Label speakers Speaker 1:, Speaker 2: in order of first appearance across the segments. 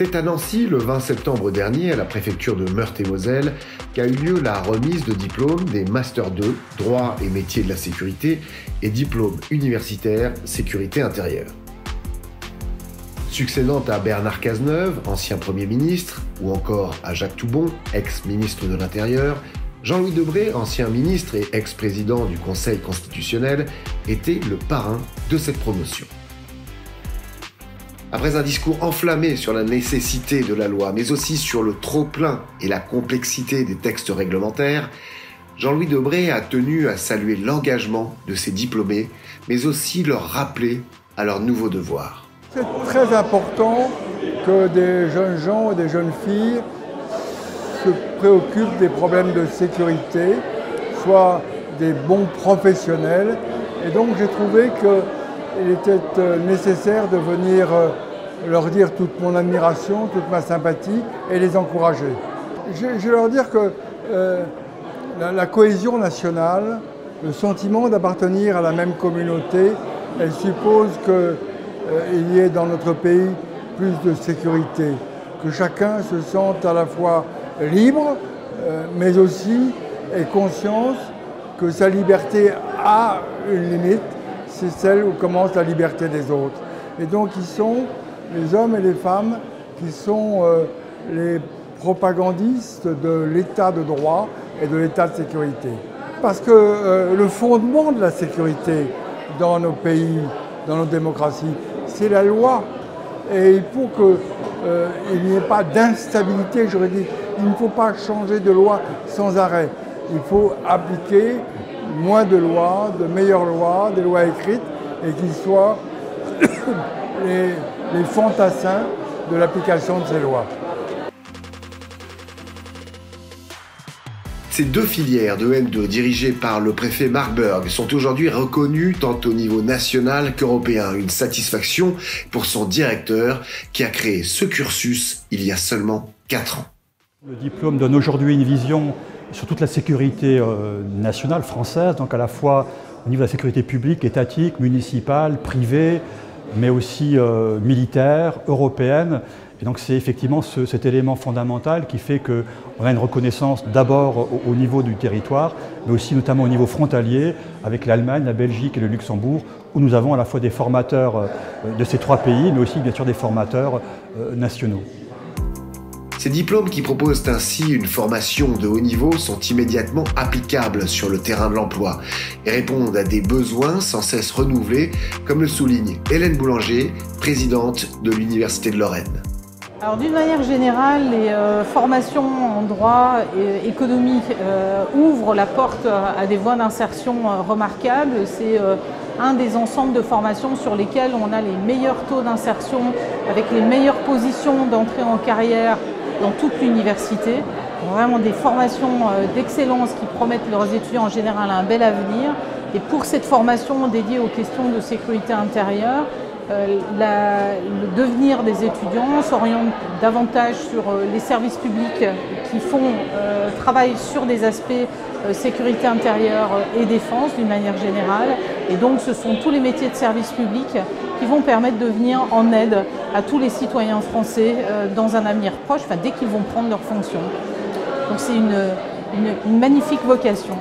Speaker 1: C'est à Nancy, le 20 septembre dernier, à la préfecture de Meurthe-et-Moselle, qu'a eu lieu la remise de diplômes des Master 2, droit et métiers de la sécurité, et diplôme universitaire, sécurité intérieure. Succédant à Bernard Cazeneuve, ancien Premier ministre, ou encore à Jacques Toubon, ex-ministre de l'Intérieur, Jean-Louis Debré, ancien ministre et ex-président du Conseil constitutionnel, était le parrain de cette promotion. Après un discours enflammé sur la nécessité de la loi, mais aussi sur le trop-plein et la complexité des textes réglementaires, Jean-Louis Debré a tenu à saluer l'engagement de ses diplômés, mais aussi leur rappeler à leurs nouveaux devoirs.
Speaker 2: C'est très important que des jeunes gens et des jeunes filles se préoccupent des problèmes de sécurité, soient des bons professionnels. Et donc j'ai trouvé qu'il était nécessaire de venir leur dire toute mon admiration, toute ma sympathie et les encourager. Je vais leur dire que la cohésion nationale, le sentiment d'appartenir à la même communauté, elle suppose qu'il y ait dans notre pays plus de sécurité, que chacun se sente à la fois libre, mais aussi ait conscience que sa liberté a une limite, c'est celle où commence la liberté des autres. Et donc ils sont les hommes et les femmes qui sont les propagandistes de l'état de droit et de l'état de sécurité. Parce que le fondement de la sécurité dans nos pays, dans nos démocraties, c'est la loi. Et il faut qu'il n'y ait pas d'instabilité juridique. Il ne faut pas changer de loi sans arrêt. Il faut appliquer moins de lois, de meilleures lois, des lois écrites, et qu'ils soient les fantassins de l'application de ces lois.
Speaker 1: Ces deux filières de N2 dirigées par le préfet Marc Burg sont aujourd'hui reconnues tant au niveau national qu'européen. Une satisfaction pour son directeur qui a créé ce cursus il y a seulement 4 ans.
Speaker 3: Le diplôme donne aujourd'hui une vision sur toute la sécurité nationale française, donc à la fois au niveau de la sécurité publique, étatique, municipale, privée, mais aussi militaire, européenne. Et donc c'est effectivement cet élément fondamental qui fait qu'on a une reconnaissance d'abord au niveau du territoire, mais aussi notamment au niveau frontalier, avec l'Allemagne, la Belgique et le Luxembourg, où nous avons à la fois des formateurs de ces 3 pays, mais aussi bien sûr des formateurs nationaux.
Speaker 1: Ces diplômes qui proposent ainsi une formation de haut niveau sont immédiatement applicables sur le terrain de l'emploi et répondent à des besoins sans cesse renouvelés, comme le souligne Hélène Boulanger, présidente de l'Université de Lorraine.
Speaker 4: Alors d'une manière générale, les formations en droit et économie ouvrent la porte à des voies d'insertion remarquables. C'est un des ensembles de formations sur lesquelles on a les meilleurs taux d'insertion, avec les meilleures positions d'entrée en carrière dans toute l'université. Vraiment des formations d'excellence qui promettent leurs étudiants en général un bel avenir. Et pour cette formation dédiée aux questions de sécurité intérieure, le devenir des étudiants s'oriente davantage sur les services publics qui travaillent sur des aspects sécurité intérieure et défense d'une manière générale. Et donc ce sont tous les métiers de service public qui vont permettre de venir en aide à tous les citoyens français dans un avenir proche, dès qu'ils vont prendre leurs fonctions. Donc c'est une magnifique vocation.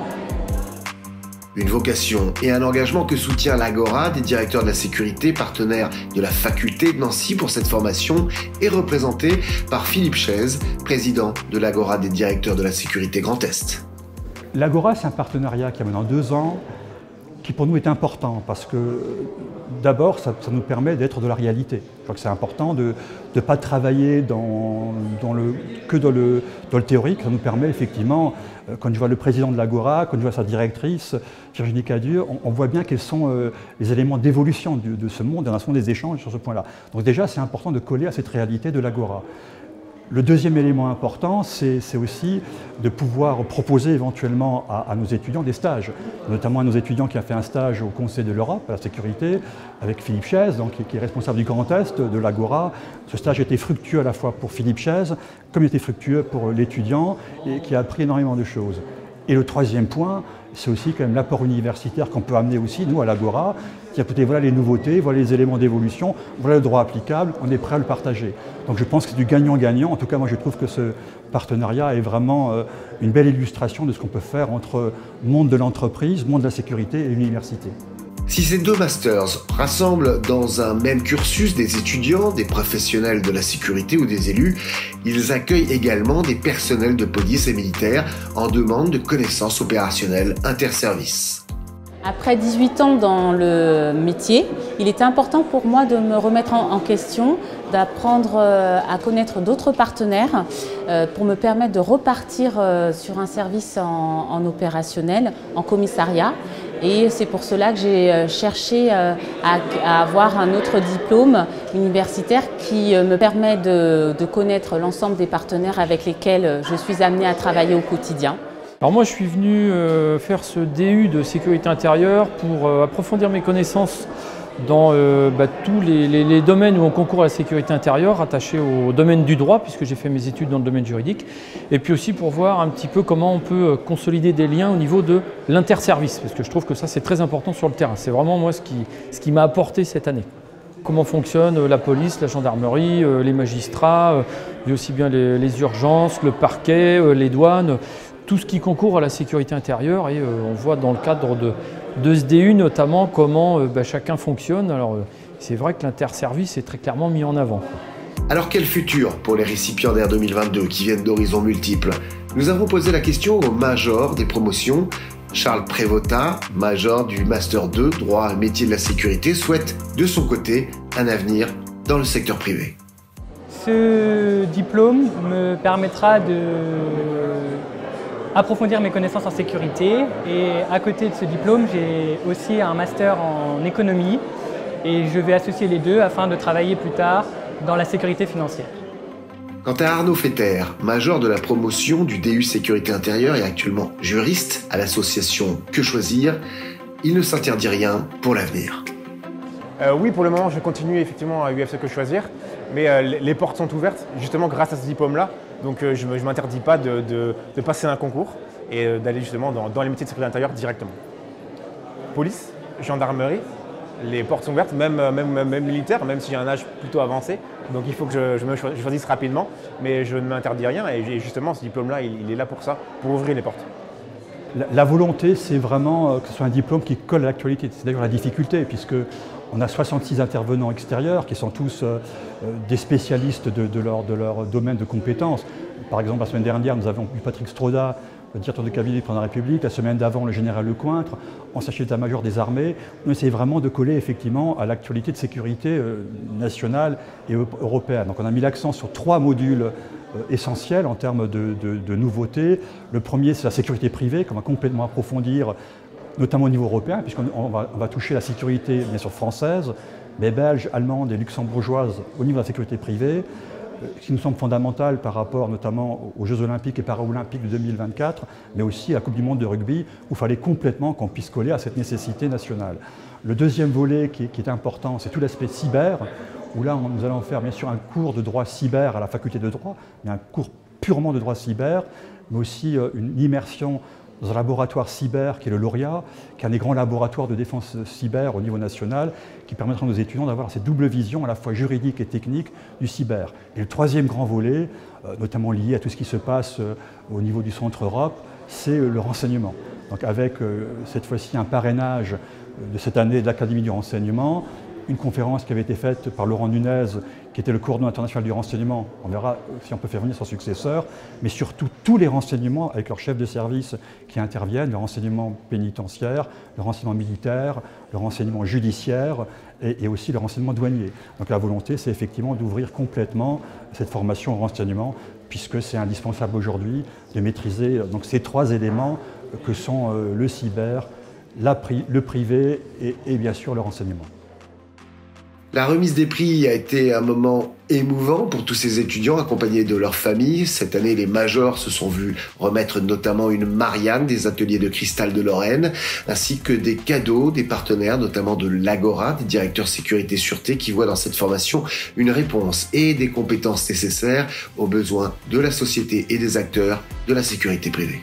Speaker 1: Une vocation et un engagement que soutient l'Agora des directeurs de la sécurité, partenaire de la faculté de Nancy pour cette formation, est représenté par Philippe Chaise, président de l'Agora des directeurs de la sécurité Grand Est.
Speaker 3: L'Agora, c'est un partenariat qui a maintenant 2 ans, qui pour nous est important parce que d'abord ça nous permet d'être de la réalité. Je crois que c'est important de ne pas travailler que dans le théorique. Ça nous permet effectivement, quand je vois le président de l'Agora, quand je vois sa directrice, Virginie Cadieux, on voit bien quels sont les éléments d'évolution de ce monde, dans des échanges sur ce point-là. Donc déjà c'est important de coller à cette réalité de l'Agora. Le deuxième élément important, c'est aussi de pouvoir proposer éventuellement à nos étudiants des stages, notamment à nos étudiants qui ont fait un stage au Conseil de l'Europe, à la sécurité, avec Philippe Chaise, qui est responsable du Grand Est de l'Agora. Ce stage était fructueux à la fois pour Philippe Chaise, comme il était fructueux pour l'étudiant, et qui a appris énormément de choses. Et le troisième point, c'est aussi quand même l'apport universitaire qu'on peut amener aussi, nous, à l'Agora, qui a écouté, voilà les nouveautés, voilà les éléments d'évolution, voilà le droit applicable, on est prêt à le partager. Donc je pense que c'est du gagnant-gagnant. En tout cas, moi je trouve que ce partenariat est vraiment une belle illustration de ce qu'on peut faire entre monde de l'entreprise, monde de la sécurité et l'université.
Speaker 1: Si ces deux masters rassemblent dans un même cursus des étudiants, des professionnels de la sécurité ou des élus, ils accueillent également des personnels de police et militaires en demande de connaissances opérationnelles interservices.
Speaker 5: Après 18 ans dans le métier, il était important pour moi de me remettre en question, d'apprendre à connaître d'autres partenaires pour me permettre de repartir sur un service en opérationnel, en commissariat. Et c'est pour cela que j'ai cherché à avoir un autre diplôme universitaire qui me permet de connaître l'ensemble des partenaires avec lesquels je suis amenée à travailler au quotidien.
Speaker 6: Alors moi je suis venu faire ce DU de sécurité intérieure pour approfondir mes connaissances dans tous les domaines où on concourt à la sécurité intérieure, rattachés au domaine du droit, puisque j'ai fait mes études dans le domaine juridique, et puis aussi pour voir un petit peu comment on peut consolider des liens au niveau de l'interservice, parce que je trouve que ça c'est très important sur le terrain. C'est vraiment moi ce qui m'a apporté cette année. Comment fonctionne la police, la gendarmerie, les magistrats, mais aussi bien les urgences, le parquet, les douanes, tout ce qui concourt à la sécurité intérieure, et on voit dans le cadre de ce DU notamment comment chacun fonctionne. Alors c'est vrai que l'interservice est très clairement mis en avant.
Speaker 1: Alors quel futur pour les récipiendaires 2022 qui viennent d'horizons multiples? Nous avons posé la question au major des promotions. Charles Prévota, major du Master 2, droit et métier de la sécurité, souhaite de son côté un avenir dans le secteur privé.
Speaker 7: Ce diplôme me permettra de approfondir mes connaissances en sécurité, et à côté de ce diplôme, j'ai aussi un master en économie et je vais associer les deux afin de travailler plus tard dans la sécurité financière.
Speaker 1: Quant à Arnaud Fetter, major de la promotion du DU Sécurité Intérieure et actuellement juriste à l'association Que Choisir, il ne s'interdit rien pour l'avenir.
Speaker 8: Oui, pour le moment, je continue effectivement à UFC Que Choisir, mais les portes sont ouvertes justement grâce à ce diplôme-là. Donc je ne m'interdis pas de passer un concours et d'aller justement dans les métiers de sécurité intérieure directement. Police, gendarmerie, les portes sont ouvertes, même militaire, même si j'ai un âge plutôt avancé. Donc il faut que je choisisse rapidement, mais je ne m'interdis rien et justement ce diplôme-là, il est là pour ça, pour ouvrir les portes.
Speaker 3: La volonté, c'est vraiment que ce soit un diplôme qui colle à l'actualité. C'est d'ailleurs la difficulté, puisque on a 66 intervenants extérieurs qui sont tous des spécialistes de leur domaine de compétences. Par exemple, la semaine dernière, nous avons eu Patrick Stroda, le directeur de cabinet du président de la République. La semaine d'avant, le général Lecointre, ancien chef d'état-major des armées. On essaie vraiment de coller effectivement à l'actualité de sécurité nationale et européenne. Donc on a mis l'accent sur 3 modules essentiels en termes de nouveautés. Le premier, c'est la sécurité privée, qu'on va complètement approfondir, notamment au niveau européen, puisqu'on va toucher la sécurité bien sûr française, mais belge, allemande et luxembourgeoise au niveau de la sécurité privée, qui nous semble fondamental par rapport notamment aux Jeux Olympiques et Paralympiques de 2024, mais aussi à la Coupe du Monde de rugby, où il fallait complètement qu'on puisse coller à cette nécessité nationale. Le deuxième volet qui est important, c'est tout l'aspect cyber, où là nous allons faire bien sûr un cours de droit cyber à la faculté de droit, mais un cours purement de droit cyber, mais aussi une immersion dans un laboratoire cyber qui est le Lauria, qui est un des grands laboratoires de défense cyber au niveau national, qui permettra à nos étudiants d'avoir cette double vision à la fois juridique et technique du cyber. Et le troisième grand volet, notamment lié à tout ce qui se passe au niveau du Centre Europe, c'est le renseignement. Donc avec cette fois-ci un parrainage de cette année de l'Académie du renseignement, une conférence qui avait été faite par Laurent Nunez, qui était le coordonnateur national du renseignement. On verra si on peut faire venir son successeur, mais surtout tous les renseignements avec leurs chefs de service qui interviennent, le renseignement pénitentiaire, le renseignement militaire, le renseignement judiciaire et aussi le renseignement douanier. Donc la volonté, c'est effectivement d'ouvrir complètement cette formation au renseignement, puisque c'est indispensable aujourd'hui de maîtriser donc, ces 3 éléments que sont le cyber, le privé et bien sûr le renseignement.
Speaker 1: La remise des prix a été un moment émouvant pour tous ces étudiants accompagnés de leurs familles. Cette année, les majors se sont vus remettre notamment une Marianne des ateliers de cristal de Lorraine, ainsi que des cadeaux des partenaires, notamment de l'Agora, des directeurs sécurité sûreté, qui voient dans cette formation une réponse et des compétences nécessaires aux besoins de la société et des acteurs de la sécurité privée.